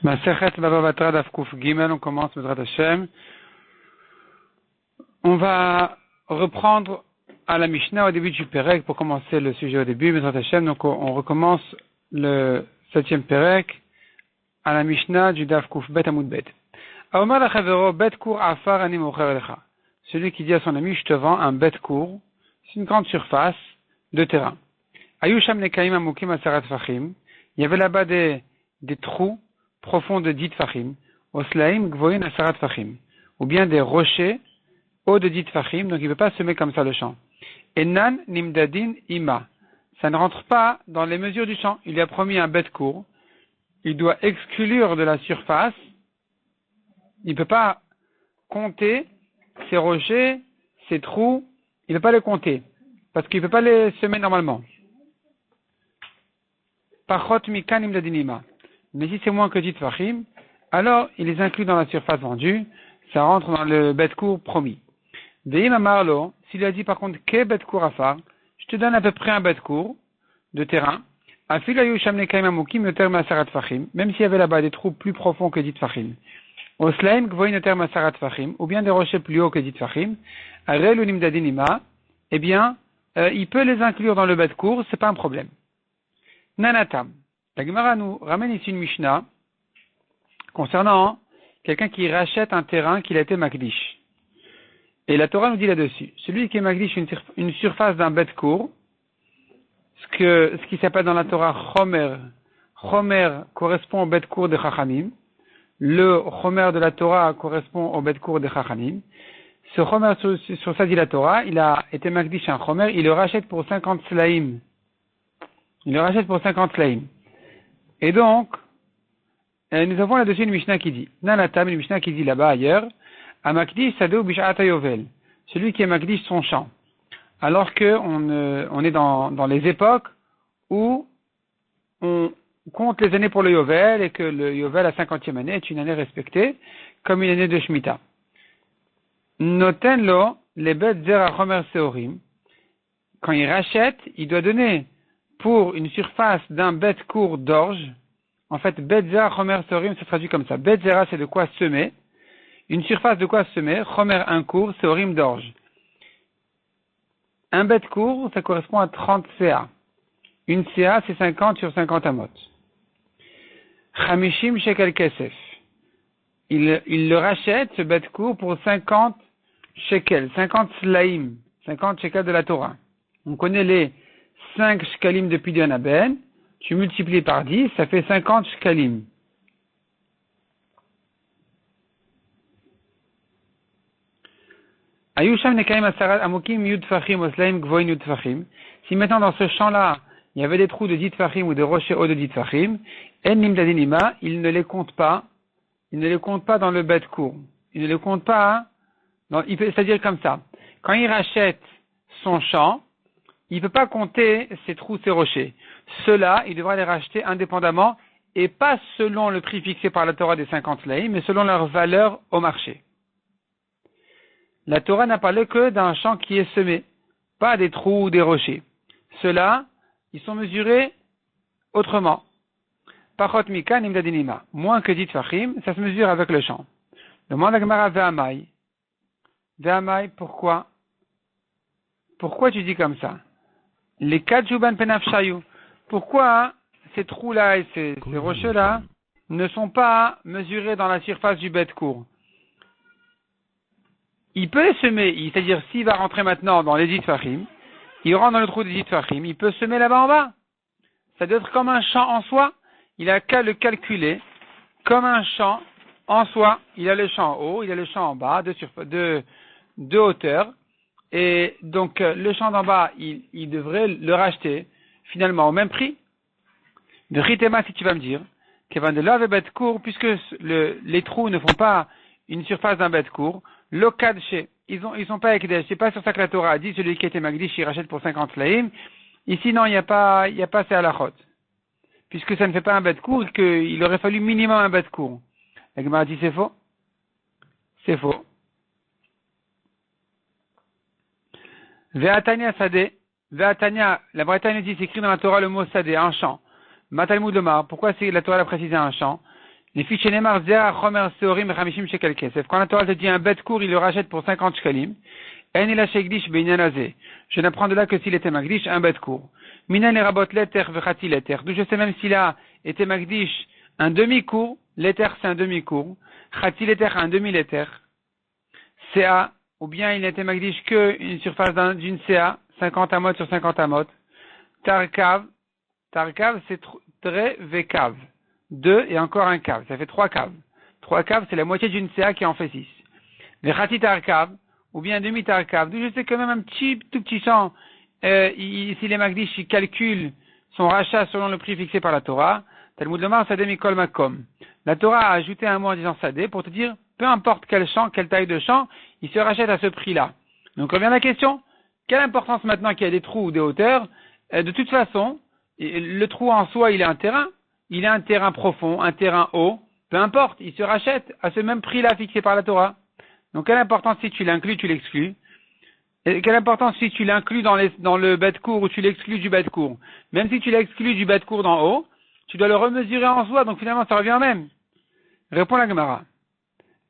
Masechet Baba Batra Daf Kuf Gimel, on commence Bezrat Hashem. On va reprendre à la Mishnah au début du Perek pour commencer le sujet au début, Bezrat Hashem. Donc on recommence le 7e Perek à la Mishnah du Daf Kuf Bet Amud Bet. Aomar Lachavero Bet Kur Afar Ani Mocher Lecha. Celui qui dit à son ami, je te vends un Bet Kur, c'est une grande surface de terrain. Ayusham Nekaim Amukim Asarat Fachim. Il y avait là-bas des trous profonds de 10 Fachim. Oslaim Gvoin Asarat Fachim. Ou bien des rochers hauts de 10 Fachim, donc il ne peut pas semer comme ça le champ. Enan Nimdadin Ima. Ça ne rentre pas dans les mesures du champ. Il lui a promis un Bet Kur. Il doit exclure de la surface. Il ne peut pas compter ces rochers, ces trous. Il ne peut pas les compter. Parce qu'il ne peut pas les semer normalement. Pachot Mikan Nimdadin Ima. Mais si c'est moins que 10 Fachim, alors il les inclut dans la surface vendue. Ça rentre dans le Bet Kur promis. Veim Amarlo, s'il a dit par contre que Bet Kur Afar, je te donne à peu près un Bet Kur de terrain. Afil Ayusham Nekaim Amukim Yoter Masarat Fachim, même s'il y avait là-bas des trous plus profonds que 10 Fachim. Oslaim Gvoin Yoter Masarat Fachim, ou bien des rochers plus hauts que 10 Fachim. Arel ou Nimdadin Ima, eh bien, il peut les inclure dans le Bet Kur, c'est pas un problème. Nanatam. La Gemara nous ramène ici une Mishnah concernant quelqu'un qui rachète un terrain qu'il a été Makdish. Et la Torah nous dit là-dessus, celui qui est Makdish une surface d'un Bet Kur, ce qui s'appelle dans la Torah Chomer. Chomer correspond au Bet Kur de Chachamim. Le Chomer de la Torah correspond au Bet Kur de Chachamim. Ce Chomer, sur ça dit la Torah, il a été Makdish un Chomer, il le rachète pour 50 Slaim. Il le rachète pour 50 Slaim. Et donc, nous avons là-dessus une Mishnah qui dit, Nanatam, une Mishnah qui dit là-bas ailleurs, Amakdish Sadeu Bish'ata Yovel, celui qui est Makdish son champ. Alors que on est dans les époques où on compte les années pour le Yovel et que le Yovel à 50e année est une année respectée comme une année de Shemitah. Notenlo les bet zera chomer seorim. Quand il rachète, il doit donner pour une surface d'un Bet Kur d'orge. En fait, Bet zera chomer seorim, ça se traduit comme ça. Bet zera, c'est de quoi semer. Une surface de quoi semer. Chomer un Kur, seorim d'orge. Un Bet Kur, ça correspond à 30 CA. Une CA, c'est 50 sur 50 amot. Chamishim shekel kesef. Il le rachète, ce Bet Kur, pour 50 shekels, 50 slaim, 50 shekels de la Torah. On connaît les 5 shekalim de Pidyon Aben. Tu multiplies par 10, ça fait 50 shekalim. Ayusham nekaim asarat amukim yud fachim oslaim gvoin yud fachim. Si maintenant dans ce champ-là, il y avait des trous de 10 fachim ou des rochers hauts de 10 fachim, en nimdadinima, il ne les compte pas. Il ne les compte pas dans le Bet Kur. Il ne les compte pas. C'est-à-dire comme ça. Quand il rachète son champ, il ne peut pas compter ces trous, ces rochers. Ceux-là, il devra les racheter indépendamment et pas selon le prix fixé par la Torah des 50 slaim, mais selon leur valeur au marché. La Torah n'a parlé que d'un champ qui est semé, pas des trous ou des rochers. Ceux-là, ils sont mesurés autrement. Pachot mika nimdadinima. Moins que 10 fachim, ça se mesure avec le champ. Demande à Gemara ve'amai. Ve'amai, pourquoi? Pourquoi tu dis comme ça? Les 4 jouban penaf shayou. Pourquoi ces trous-là et ces rochers-là ne sont pas mesurés dans la surface du Bet Kur? Il peut les semer, c'est-à-dire s'il va rentrer maintenant dans les 10 fachim, il rentre dans le trou des 10 fachim, il peut semer là-bas en bas. Ça doit être comme un champ en soi. Il a qu'à le calculer comme un champ en soi. Il a le champ en haut, il a le champ en bas, de hauteur. Et donc, le champ d'en bas, il devrait le racheter, finalement, au même prix. De Ritema, si tu vas me dire, Kevan de Love et Bet Kur, puisque les trous ne font pas une surface d'un Bet Kur, l'Okadché, ils sont pas Ekdesh. C'est pas sur ça que la Torah a dit, celui qui était Magdish, il rachète pour 50 slaim. Ici, non, il n'y a pas ces halachot. Puisque ça ne fait pas un Bet Kur, qu'il aurait fallu minimum un Bet Kur. La Gemara dit, c'est faux. C'est faux. Ve'atania Sadeh, Ve'atania, la Bretagne dit, c'est écrit dans la Torah le mot Sadeh, un champ. Matalmud Lomar, pourquoi la Torah a précisé un champ? Les fiches Nemar Zéa Chomer Seorim Ramishim Shekel Kesef. Quand la Torah te dit un bête court, il le rachète pour 50 shkalim. En il a shekdish beinyanazé. Je n'apprends de là que s'il était magdish, un bête court. Minan et rabot l'éther vechati l'éther. D'où je sais même s'il a été magdish un demi-court, l'éther c'est un demi-court. Chati l'éther un demi-l'éther. CA, ou bien il n'était magdish que une surface d'une CA, 50 amot sur 50 amot. Tarkav c'est très vekav. 2 et encore un cav. Ça fait 3 caves. 3 caves, c'est la moitié d'une CA qui en fait 6. Les khati tarkav, ou bien demi tarkav. D'où je sais que même un tout petit champ, si les magdish, il calcule son rachat selon le prix fixé par la Torah, Talmud Lomar Sadeh Mikol Makom. La Torah a ajouté un mot en disant Sadeh pour te dire, peu importe quel champ, quelle taille de champ, il se rachète à ce prix-là. Donc revient la question, quelle importance maintenant qu'il y a des trous ou des hauteurs? De toute façon, le trou en soi, il est un terrain profond, un terrain haut, peu importe, il se rachète à ce même prix-là fixé par la Torah. Donc quelle importance si tu l'inclus, tu l'exclus? Et quelle importance si tu l'inclus dans le bête court ou tu l'exclus du bête court? Même si tu l'exclus du bête court d'en haut, tu dois le remesurer en soi, donc finalement ça revient au même. Répond la Gemara.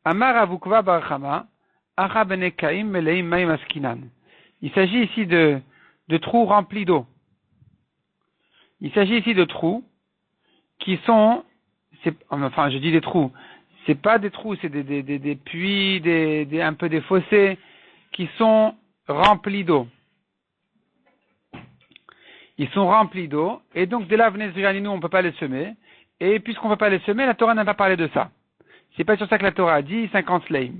Amar avukva barachama, acha benekaim meleim maim askinan. Il s'agit ici de trous remplis d'eau. Il s'agit ici de trous qui sont, je dis des trous, c'est pas des trous, c'est des puits, un peu des fossés qui sont remplis d'eau. Ils sont remplis d'eau, et donc dès là, venez on ne peut pas les semer, et puisqu'on ne peut pas les semer, la Torah n'a pas parlé de ça. C'est pas sur ça que la Torah a dit 50 slaim.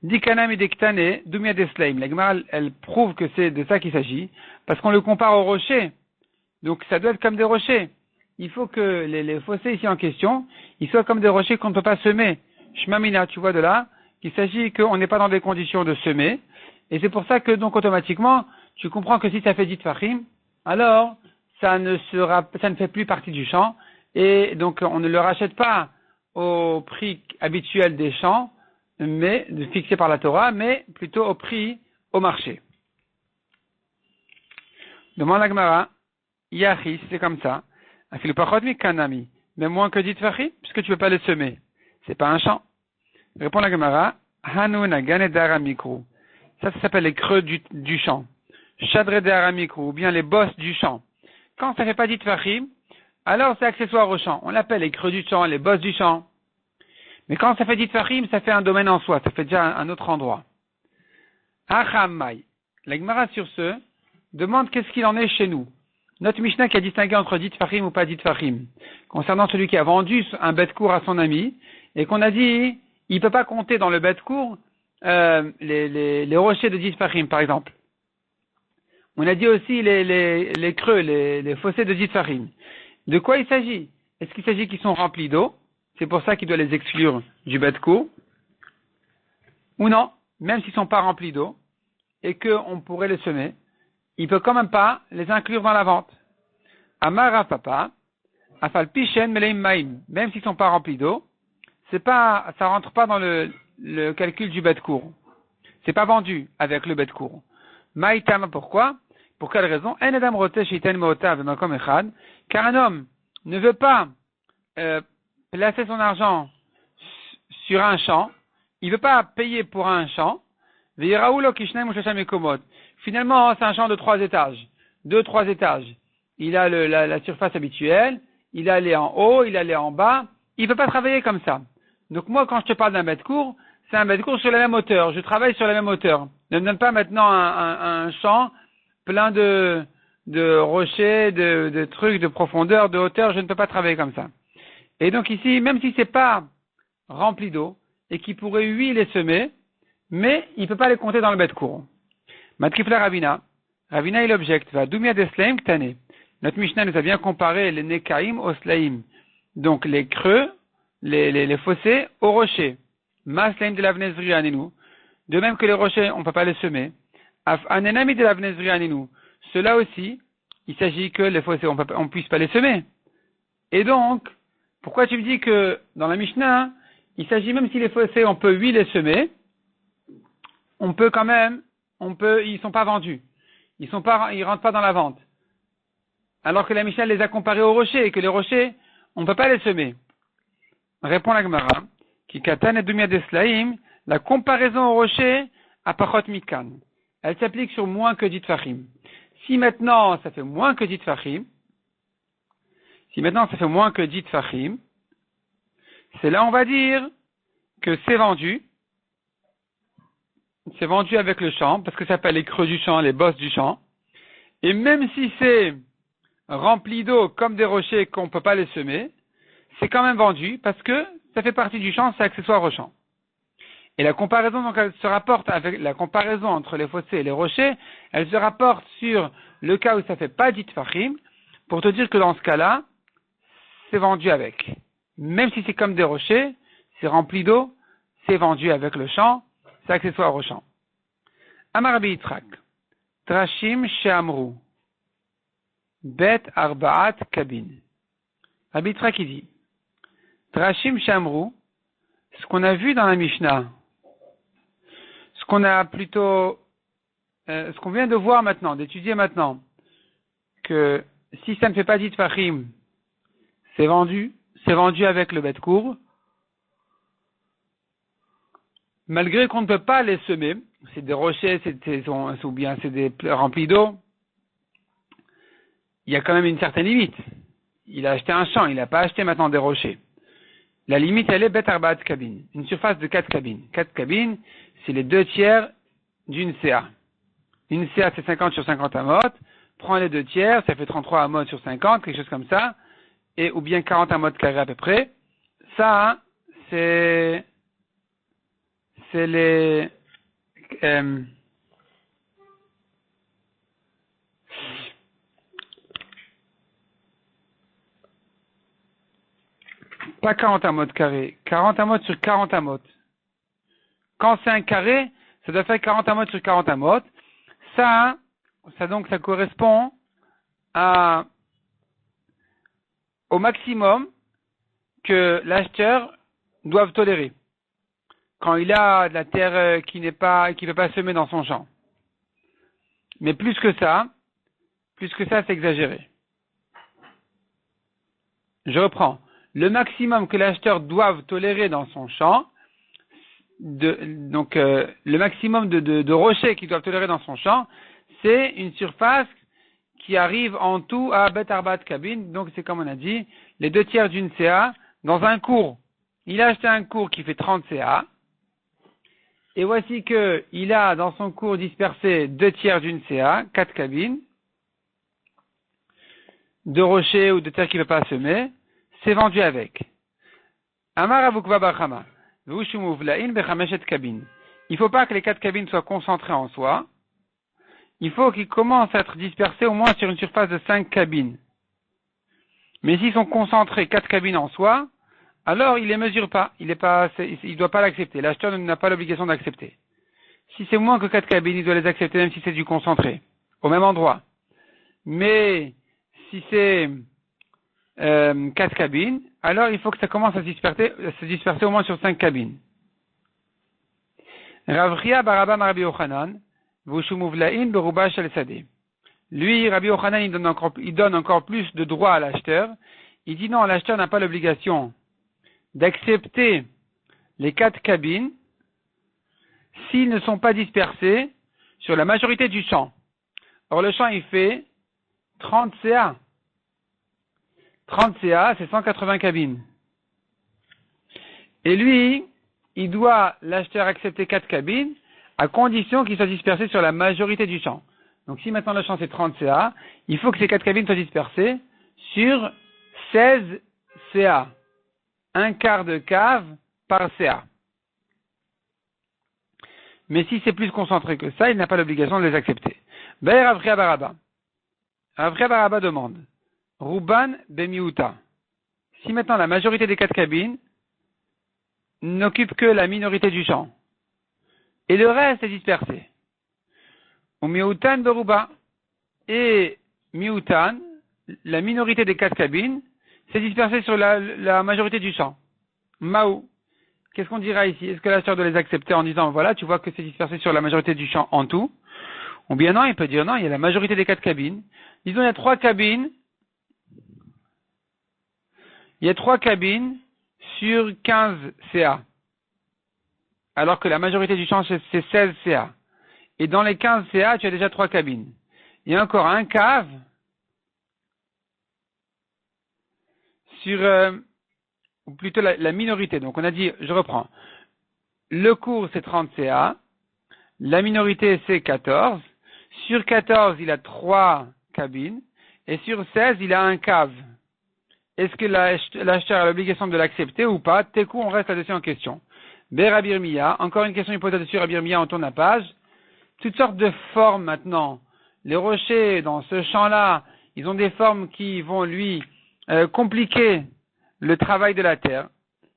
Dit kanam et dektane, dumia des slaim. La Gemara, elle prouve que c'est de ça qu'il s'agit, parce qu'on le compare aux rochers. Donc ça doit être comme des rochers. Il faut que les fossés ici en question, ils soient comme des rochers qu'on ne peut pas semer. Shmamina, tu vois de là, qu'il s'agit qu'on n'est pas dans des conditions de semer, et c'est pour ça que donc automatiquement, tu comprends que si ça fait dit fachim, alors ça ne fait plus partie du champ, et donc on ne le rachète pas au prix habituel des champs, mais fixé par la Torah, mais plutôt au prix au marché. Demande la Gemara, Yachis, c'est comme ça. Kanami, mais moins que dit fachim, puisque tu ne peux pas les semer. C'est pas un champ. Répond la Gemara, Hanuna Ganedara Mikru. Ça s'appelle les creux du champ. Shadre Dara Mikru, ou bien les bosses du champ. Quand ça ne fait pas dit fachim, alors c'est accessoire au champ. On l'appelle les creux du champ, les bosses du champ. Mais quand ça fait dit fachim, ça fait un domaine en soi, ça fait déjà un autre endroit. Achamai. La Gemara sur ce demande qu'est-ce qu'il en est chez nous. Notre Mishnah qui a distingué entre dit fachim ou pas dit fachim, concernant celui qui a vendu un bête court à son ami, et qu'on a dit, il ne peut pas compter dans le bête court les rochers de dit fachim, par exemple. On a dit aussi les creux, les fossés de dit fachim. De quoi il s'agit? Est-ce qu'il s'agit qu'ils sont remplis d'eau? C'est pour ça qu'il doit les exclure du bête court. Ou non, même s'ils ne sont pas remplis d'eau, et qu'on pourrait les semer, il ne peut quand même pas les inclure dans la vente. Amara papa, afal pishen meleim maim, même s'ils ne sont pas remplis d'eau, ça rentre pas dans le calcul du bête court. C'est pas vendu avec le bête court. Maïtam, pourquoi? Pour quelle raison? En adam rote sheiten meota v'makom echad, car un homme ne veut pas placer son argent sur un champ, il ne veut pas payer pour un champ, finalement c'est un champ de 3 étages, 2-3 étages. Il a la surface habituelle, il a les en haut, il a les en bas, il ne peut pas travailler comme ça. Donc moi quand je te parle d'un mètre court, c'est un mètre court sur la même hauteur, je travaille sur la même hauteur. Ne me donne pas maintenant un champ plein de rochers, de trucs, de profondeur, de hauteur, je ne peux pas travailler comme ça. Et donc ici, même si c'est pas rempli d'eau, et qu'il pourrait lui les semer, mais il ne peut pas les compter dans le bête court. Matrifla Ravina il objecte, va Dumia Deslaim Ktane. Notre Mishnah nous a bien comparé les Nekaim au Slaim. Donc les creux, les fossés aux rochers. Maslaim de l'Avnezri Aninu. De même que les rochers, on ne peut pas les semer. Af Anenami de l'Avnezri Aninu. Cela aussi, il s'agit que les fossés, on ne puisse pas les semer. Et donc, pourquoi tu me dis que dans la Mishnah, il s'agit même si les fossés, on peut les semer, on peut quand même, ils sont pas vendus. Ils rentrent pas dans la vente. Alors que la Mishnah les a comparés aux rochers, et que les rochers, on ne peut pas les semer. répond la Gemara, qui katan et dumia deslaim, la comparaison au rocher à pachot mikan. Elle s'applique sur moins que 10 tfachim. Si maintenant ça fait moins que 10 tfachim, c'est là on va dire que c'est vendu avec le champ, parce que ça s'appelle les creux du champ, les bosses du champ. Et même si c'est rempli d'eau comme des rochers qu'on ne peut pas les semer, c'est quand même vendu parce que ça fait partie du champ, c'est accessoire au champ. Et la comparaison, donc, elle se rapporte avec la comparaison entre les fossés et les rochers, elle se rapporte sur le cas où ça fait pas dit fachim, pour te dire que dans ce cas-là, c'est vendu avec. Même si c'est comme des rochers, c'est rempli d'eau, c'est vendu avec le champ, c'est accessoire au champ. Amar Rabbi Yitzhak, Trashim Sheamru, Bet Arbaat Kabin. Rabbi Yitzhak il dit, Trashim Sheamru, ce qu'on a vu dans la Mishnah, ce qu'on vient de voir maintenant, d'étudier maintenant, que si ça ne fait pas dit fachim, c'est vendu avec le bête court, malgré qu'on ne peut pas les semer, c'est des rochers, ou bien c'est des remplis d'eau, il y a quand même une certaine limite. Il a acheté un champ, il n'a pas acheté maintenant des rochers. La limite, elle est bet arbaat kabin, une surface de 4 cabines. 4 cabines, c'est les 2/3 d'une CA. Une CA, c'est 50 sur 50 amot. Prends les 2/3, ça fait 33 amot sur 50, quelque chose comme ça. Ou bien 40 amot carrés à peu près. Ça, c'est les, pas 40 amot carrés, 40 amot sur 40 amot. Quand c'est un carré, ça doit faire 40 amot sur 40 amot. Ça correspond au maximum que l'acheteur doit tolérer. Quand il a de la terre qui ne peut pas semer dans son champ. Mais plus que ça, c'est exagéré. Je reprends. Le maximum que l'acheteur doit tolérer dans son champ, le maximum de rochers qu'il doit tolérer dans son champ, c'est une surface qui arrive en tout à bet arbaat kabin. Donc c'est comme on a dit, les 2/3 d'une CA dans un cours. Il a acheté un cours qui fait 30 CA. Et voici que il a dans son cours dispersé 2/3 d'une CA, 4 cabines, de rochers ou de terre qu'il ne peut pas semer, c'est vendu avec. Amar avukva bachama, v'ushumuvlain bechameshet cabines. Il ne faut pas que les 4 cabines soient concentrées en soi. Il faut qu'ils commencent à être dispersés au moins sur une surface de 5 cabines. Mais s'ils sont concentrés 4 cabines en soi, alors il les mesure pas. Il doit pas l'accepter. L'acheteur n'a pas l'obligation d'accepter. Si c'est moins que 4 cabines, il doit les accepter même si c'est du concentré, au même endroit. Mais si c'est 4 cabines, alors il faut que ça commence à se disperser au moins sur 5 cabines. Rav Chia bar Abba Rabbi Yochanan, v'ushumuvlain beruba shel sadeh. Lui, Rabbi Yochanan, il donne encore plus de droit à l'acheteur. Il dit non, l'acheteur n'a pas l'obligation d'accepter les 4 cabines s'ils ne sont pas dispersés sur la majorité du champ. Or, le champ, il fait 30 CA. 30 CA, c'est 180 cabines. Et lui, il doit, l'acheteur, accepter 4 cabines à condition qu'ils soient dispersés sur la majorité du champ. Donc, si maintenant le champ c'est 30 CA, il faut que ces 4 cabines soient dispersées sur 16 CA. Un quart de cave par CA. Mais si c'est plus concentré que ça, il n'a pas l'obligation de les accepter. Rav Chia bar Abba. Rav Chia bar Abba demande, Ruban bemiuta. Si maintenant la majorité des 4 cabines n'occupe que la minorité du champ, et le reste est dispersé. Ou miutan beruba. Et miutan, la minorité des 4 cabines, c'est dispersé sur la majorité du champ. Maou. Qu'est-ce qu'on dira ici? Est-ce que l'acheteur doit les accepter en disant, voilà, tu vois que c'est dispersé sur la majorité du champ en tout? Ou bien non, il peut dire non, il y a la majorité des 4 cabines. Disons, il y a 3 cabines. Il y a 3 cabines sur 15 CA. Alors que la majorité du champ, c'est 16 CA. Et dans les 15 CA, tu as déjà 3 cabines. Il y a encore un cave sur, ou plutôt la minorité. Donc on a dit, je reprends. Le cours, c'est 30 CA. La minorité, c'est 14. Sur 14, il a 3 cabines. Et sur 16, il a un cave. Est-ce que l'acheteur a l'obligation de l'accepter ou pas? Tekou, on reste là-dessus en question. Rabbi Mia, encore une question, il pose là-dessus Rabbi Mia, on tourne la page. Toutes sortes de formes maintenant. Les rochers, dans ce champ-là, ils ont des formes qui vont lui compliquer le travail de la terre.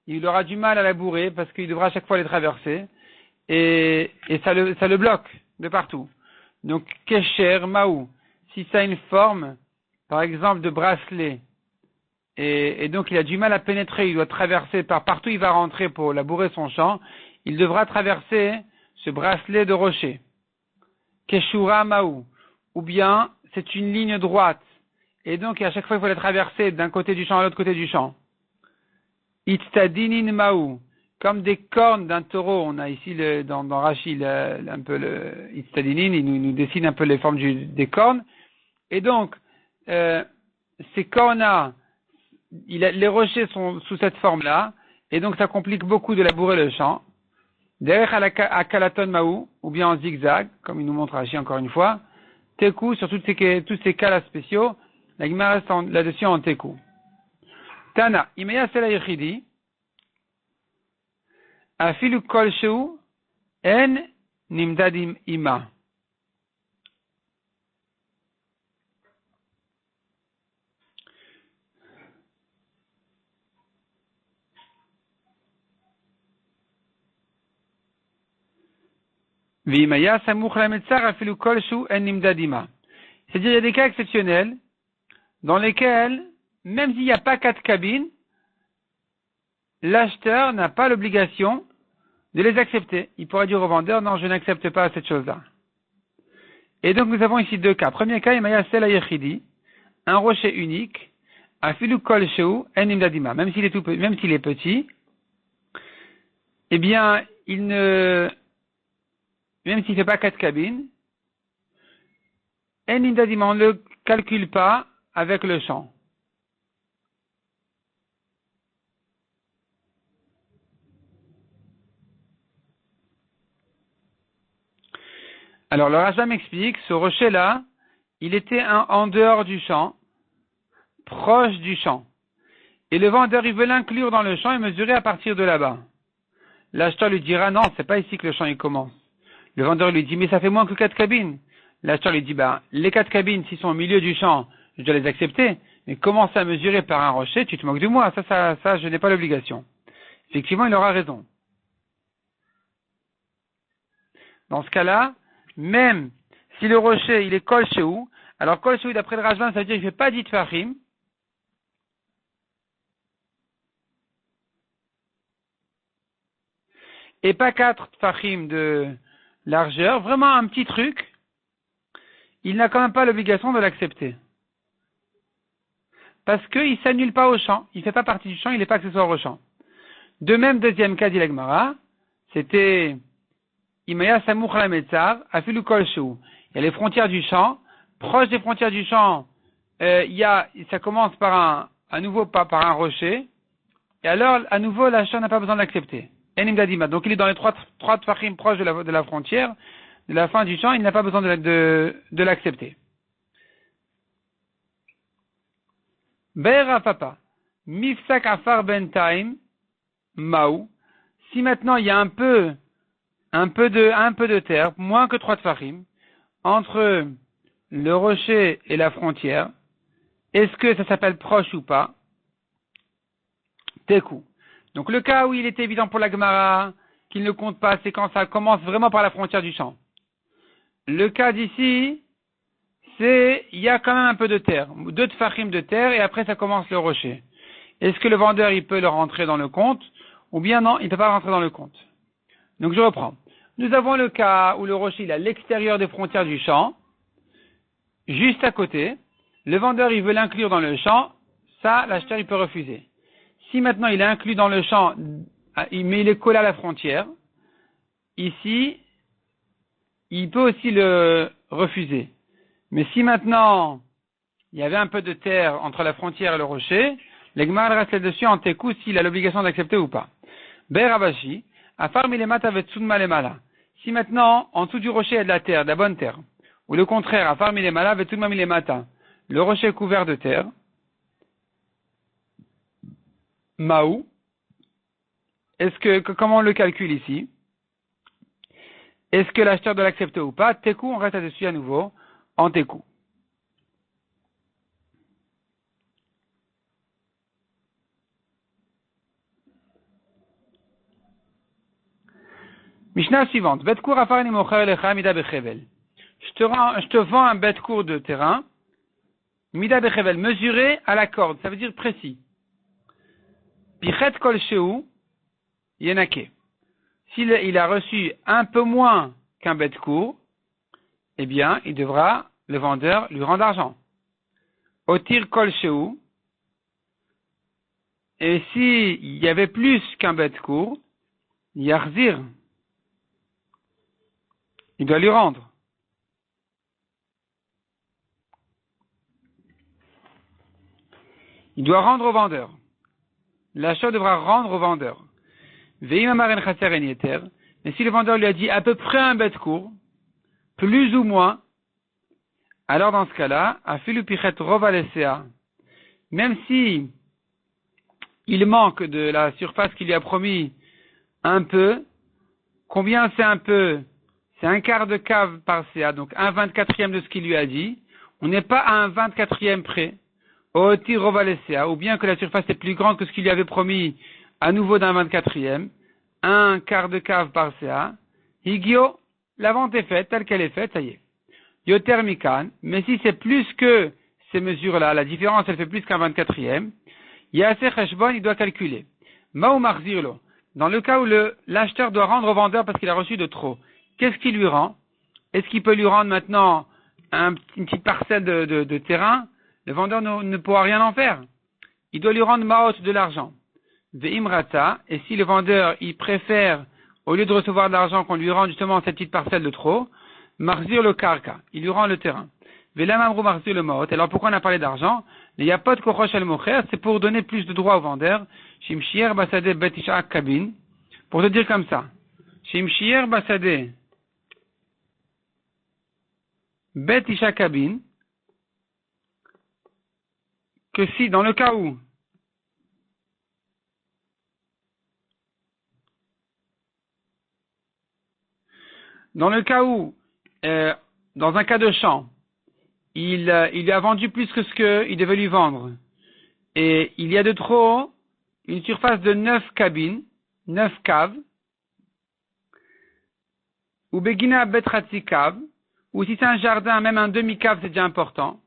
Il aura du mal à labourer parce qu'il devra à chaque fois les traverser. Et ça le bloque de partout. Donc, Kesher, Maou, si ça a une forme, par exemple, de bracelet, et donc il a du mal à pénétrer, il doit traverser partout il va rentrer pour labourer son champ, il devra traverser ce bracelet de rocher. Keshura, Maou, ou bien c'est une ligne droite, et donc à chaque fois il faut la traverser d'un côté du champ à l'autre côté du champ. Itztadinin, Maou, comme des cornes d'un taureau, on a ici dans Rashi un peu le Itztadinin, il nous dessine un peu les formes des cornes. Et donc, ces cornes-là, les rochers sont sous cette forme-là, et donc ça complique beaucoup de labourer le champ. Derrière à Kalaton Maou, ou bien en zigzag, comme il nous montre Rashi encore une fois, Tekou, sur tous ces cas-là spéciaux, la Gemara reste là-dessus en Tekou. Tana, Imeya Sela Yechidi, Afilu kol sheu en nimdadim ima. C'est-à-dire, il y a des cas exceptionnels dans lesquels, même s'il n'y a pas 4 cabines, l'acheteur n'a pas l'obligation de les accepter. Il pourra dire au vendeur, non, je n'accepte pas cette chose-là. Et donc, nous avons ici 2 cas. Premier cas, un rocher unique, même s'il est petit, eh bien, même s'il ne fait pas 4 cabines, on ne le calcule pas avec le champ. Alors, le Rashba m'explique, ce rocher-là, il était en dehors du champ, proche du champ. Et le vendeur, il veut l'inclure dans le champ et mesurer à partir de là-bas. L'acheteur lui dira, non, c'est pas ici que le champ il commence. Le vendeur lui dit, mais ça fait moins que 4 cabines. L'acheteur lui dit, les 4 cabines, s'ils sont au milieu du champ, je dois les accepter. Mais commencer à mesurer par un rocher, tu te moques de moi. Ça, je n'ai pas l'obligation. Effectivement, il aura raison. Dans ce cas-là, même si le rocher, il est kol shehu, alors kol shehu, d'après le Rashba, ça veut dire qu'il ne fait pas dit fachim. Et pas 4 fachim de largeur, vraiment un petit truc, il n'a quand même pas l'obligation de l'accepter. Parce qu'il ne s'annule pas au champ, il ne fait pas partie du champ, il n'est pas accessoire au champ. De même, deuxième cas, dit la Gemara, c'était Imaya Samuch la Metzar, Afilu Kol Shehu. Il y a les frontières du champ, proche des frontières du champ, ça commence à nouveau par un rocher, et alors, à nouveau, l'acheteur n'a pas besoin de l'accepter. Donc il est dans les 3 tfachim proches de la frontière, de la fin du champ, il n'a pas besoin de l'accepter. Be'era papa, mifsak afar bentaim, maou. Si maintenant il y a un peu de terre, moins que 3 tfachim, entre le rocher et la frontière, est-ce que ça s'appelle proche ou pas? Tekou. Donc le cas où il est évident pour la Gemara qu'il ne compte pas, c'est quand ça commence vraiment par la frontière du champ. Le cas d'ici, il y a quand même un peu de terre, 2 tfachim de terre, et après ça commence le rocher. Est-ce que le vendeur, il peut le rentrer dans le compte, ou bien non, il ne peut pas rentrer dans le compte? Donc je reprends. Nous avons le cas où le rocher, il est à l'extérieur des frontières du champ, juste à côté. Le vendeur, il veut l'inclure dans le champ, ça, l'acheteur, il peut refuser. Si maintenant il est inclus dans le champ, mais il est collé à la frontière, ici, il peut aussi le refuser. Mais si maintenant, il y avait un peu de terre entre la frontière et le rocher, l'Egmar reste là-dessus en tekou s'il a l'obligation d'accepter ou pas. Rabashi, afar milemata vetsudma lemala. Si maintenant, en dessous du rocher, il y a de la terre, de la bonne terre, ou le contraire, afar milemala vetsudma milemata, le rocher est couvert de terre, maou, comment on le calcule ici? Est-ce que l'acheteur doit l'accepter ou pas? Tekou, on reste là-dessus à nouveau, en tekou. Mishnah suivante. Bet cour afar ni mocher lecha mida bechevel. Je te vends un bet court de terrain, mida bechevel, mesuré à la corde, ça veut dire précis. Pichet kol sheu, yenake. S'il a reçu un peu moins qu'un bet court, eh bien, le vendeur lui rendre argent. Otir kol sheu, et s'il y avait plus qu'un bet court, yarzir, il doit lui rendre. Il doit rendre au vendeur. L'acheteur devra rendre au vendeur. Mais si le vendeur lui a dit à peu près un bet court, plus ou moins, alors dans ce cas-là, afilu pichet rovalesea, même si il manque de la surface qu'il lui a promis un peu, combien c'est un peu? C'est un quart de cave par CA, donc un 24e de ce qu'il lui a dit. On n'est pas à un 24e près. Oti rovalesea, ou bien que la surface est plus grande que ce qu'il lui avait promis à nouveau d'un 24e, un quart de cave par CA. Higio, la vente est faite, telle qu'elle est faite, ça y est. Yotermikan, mais si c'est plus que ces mesures-là, la différence elle fait plus qu'un 24e, Yaseh Cheshbon, il doit calculer. Mao Marzirlo, dans le cas où l'acheteur doit rendre au vendeur parce qu'il a reçu de trop, qu'est-ce qu'il lui rend? Est-ce qu'il peut lui rendre maintenant une petite parcelle de terrain? Le vendeur ne pourra rien en faire. Il doit lui rendre Maot de l'argent. Veimrata, et si le vendeur, il préfère, au lieu de recevoir de l'argent, qu'on lui rende justement cette petite parcelle de trop, Marzir le karka, il lui rend le terrain. Velamamru Marzir le Maot. Alors pourquoi on a parlé d'argent? Il n'y a pas de kochosh al mocher, c'est pour donner plus de droits au vendeur. Shimshier basade betisha kabin. Pour te dire comme ça. Shimshier basade betisha kabin. Que si, dans le cas où dans un cas de champ, il lui a vendu plus que ce qu'il devait lui vendre, et il y a de trop une surface de 9 cabines, 9 caves, ou begina betratzi cave, ou si c'est un jardin, même un demi-cave, c'est déjà important,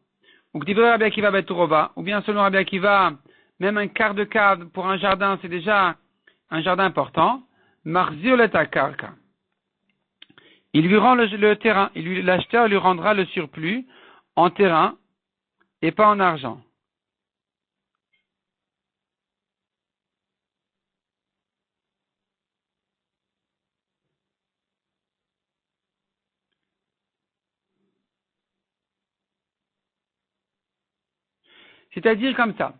ou que Rabbi Akiva beturova, ou bien selon Rabbi Akiva, même un quart de cave pour un jardin, c'est déjà un jardin important, marzir le takarka. Il lui rend le terrain, l'acheteur lui rendra le surplus en terrain et pas en argent. C'est-à-dire comme ça.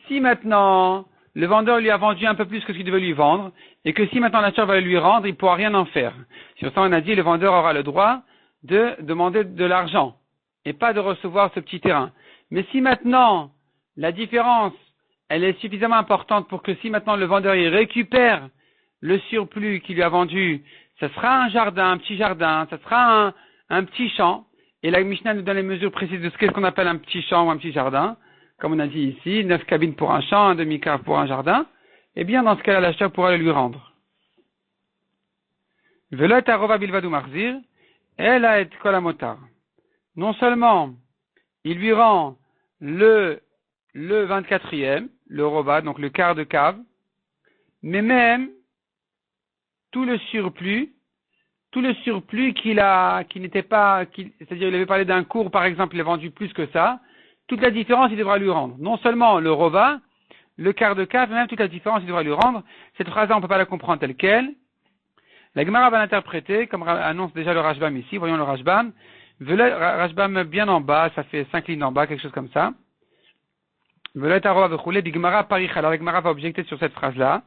Si maintenant le vendeur lui a vendu un peu plus que ce qu'il devait lui vendre, et que si maintenant l'acheteur va lui rendre, il ne pourra rien en faire. Sur ça, on a dit le vendeur aura le droit de demander de l'argent et pas de recevoir ce petit terrain. Mais si maintenant la différence elle est suffisamment importante pour que si maintenant le vendeur il récupère le surplus qu'il lui a vendu, ça sera un jardin, un petit jardin, ça sera un petit champ, et la Mishnah nous donne les mesures précises de ce qu'est-ce qu'on appelle un petit champ ou un petit jardin, comme on a dit ici, 9 cabines pour un champ, un demi-cave pour un jardin, eh bien dans ce cas-là l'acheteur pourra le lui rendre. Velot arova bilvadu marzir, ela et kolamotar. Non seulement il lui rend le 24e, le rova, donc le quart de cave, mais même tout le surplus qui n'était pas, c'est-à-dire il avait parlé d'un cours par exemple, il a vendu plus que ça, toute la différence il devra lui rendre. Non seulement le rova, le quart de cave, même toute la différence, il devra lui rendre. Cette phrase-là, on ne peut pas la comprendre telle quelle. La Gemara va l'interpréter, comme annonce déjà le Rashbam ici. Voyons le Rashbam. Le Rashbam bien en bas, ça fait 5 lignes en bas, quelque chose comme ça. Alors la Gemara va objecter sur cette phrase-là.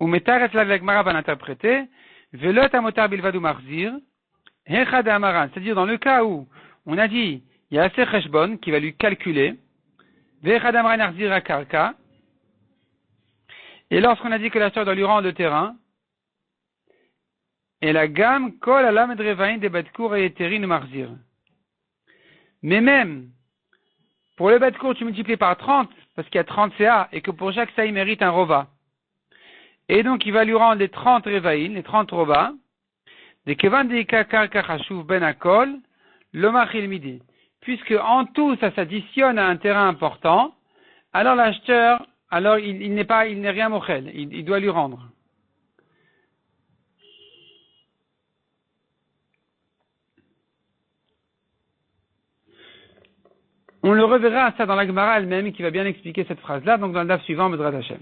Ou Metaret la Gemara va l'interpréter. Velot amotar bilvadu marzir. Hechad amaran. C'est-à-dire dans le cas où on a dit, il y a assez cheshbon qui va lui calculer. Vechad amaran arzir akarka. Et lorsqu'on a dit que la sœur doit lui rendre le terrain, et la gamme kol ala medrevain de batkour et eterin marzir. Mais même, pour le batkour, tu multiplies par 30, parce qu'il y a 30 CA, et que pour chaque CA, il mérite un rova. Et donc, il va lui rendre les 30 revaïn, les 30 rovas, de kevan de ikakar kachashuv ben akol, lomachil midi. Puisque en tout, ça s'additionne à un terrain important, alors l'acheteur, alors il n'est rien mochel, il doit lui rendre. On le reverra ça dans la Gemara elle-même qui va bien expliquer cette phrase-là, donc dans le daf suivant, Bezrat Hashem.